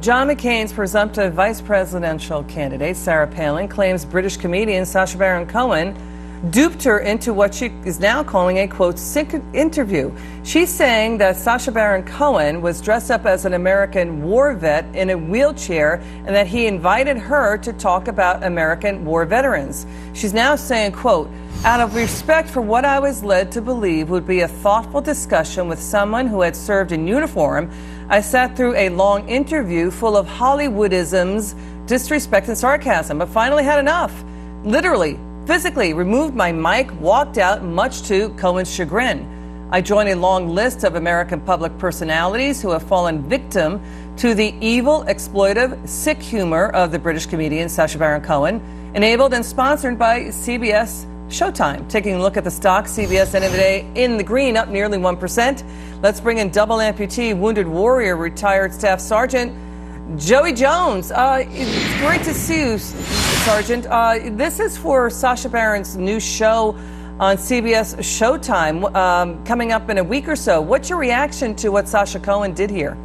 John McCain's presumptive vice presidential candidate, Sarah Palin, claims British comedian Sacha Cohen duped her into what she is now calling a, quote, sick interview. She's saying that Sacha Cohen was dressed up as an American war vet in a wheelchair and that he invited her to talk about American war veterans. She's now saying, quote, out of respect for what I was led to believe would be a thoughtful discussion with someone who had served in uniform, I sat through a long interview full of Hollywoodisms, disrespect, and sarcasm, but finally had enough. Literally, physically removed my mic, walked out, much to Cohen's chagrin. I join a long list of American public personalities who have fallen victim to the evil, exploitive, sick humor of the British comedian Sacha Cohen, enabled and sponsored by CBS Showtime. Taking a look at the stock, CBS ended the day in the green, up nearly 1%. Let's bring in double amputee, wounded warrior, retired Staff Sergeant Joey Jones. It's great to see you, Sergeant. This is for Sacha Baron's new show on CBS Showtime coming up in a week or so. What's your reaction to what Sacha Cohen did here?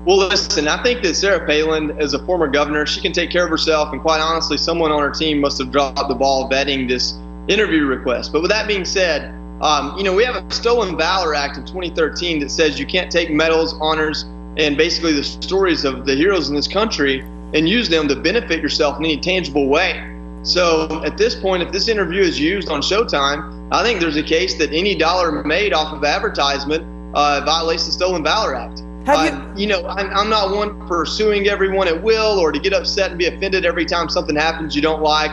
Well, listen, I think that Sarah Palin, as a former governor, she can take care of herself, and quite honestly, someone on her team must have dropped the ball vetting this interview request. But with that being said, we have a Stolen Valor Act of 2013 that says you can't take medals, honors, and basically the stories of the heroes in this country and use them to benefit yourself in any tangible way. So at this point, if this interview is used on Showtime, I think there's a case that any dollar made off of advertisement violates the Stolen Valor Act. I'm not one for suing everyone at will or to get upset and be offended every time something happens you don't like.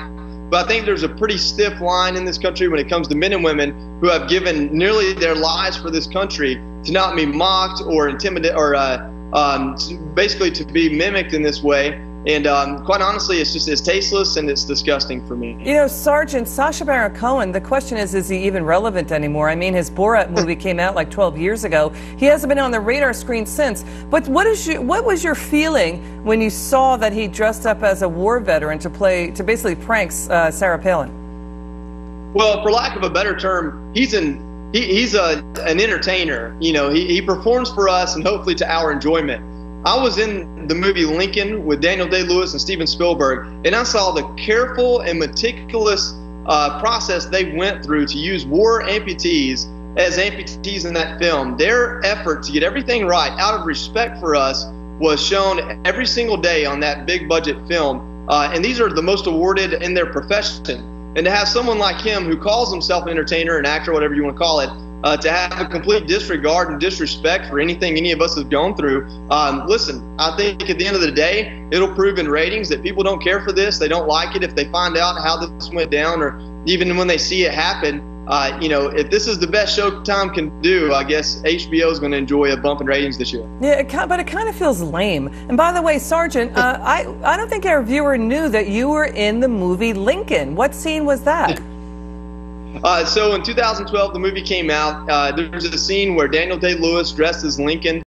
But I think there's a pretty stiff line in this country when it comes to men and women who have given nearly their lives for this country to not be mocked or intimidated or basically to be mimicked in this way. And quite honestly, it's tasteless and it's disgusting for me. You know, Sergeant, Sacha Cohen, the question is he even relevant anymore? I mean, his Borat movie came out like 12 years ago. He hasn't been on the radar screen since. But what was your feeling when you saw that he dressed up as a war veteran to basically prank Sarah Palin? Well, for lack of a better term, he's an entertainer. You know, he performs for us and hopefully to our enjoyment. I was in the movie Lincoln with Daniel Day-Lewis and Steven Spielberg, and I saw the careful and meticulous process they went through to use war amputees as amputees in that film. Their effort to get everything right out of respect for us was shown every single day on that big budget film. And these are the most awarded in their profession. And to have someone like him who calls himself an entertainer, an actor, whatever you want to call it, to have a complete disregard and disrespect for anything any of us have gone through. Listen, I think at the end of the day, it'll prove in ratings that people don't care for this. They don't like it if they find out how this went down, or even when they see it happen. If this is the best Showtime can do, I guess HBO is going to enjoy a bump in ratings this year. Yeah, but it kind of feels lame. And by the way, Sergeant, I don't think our viewer knew that you were in the movie Lincoln. What scene was that? So in 2012, the movie came out. There's a scene where Daniel Day-Lewis dressed as Lincoln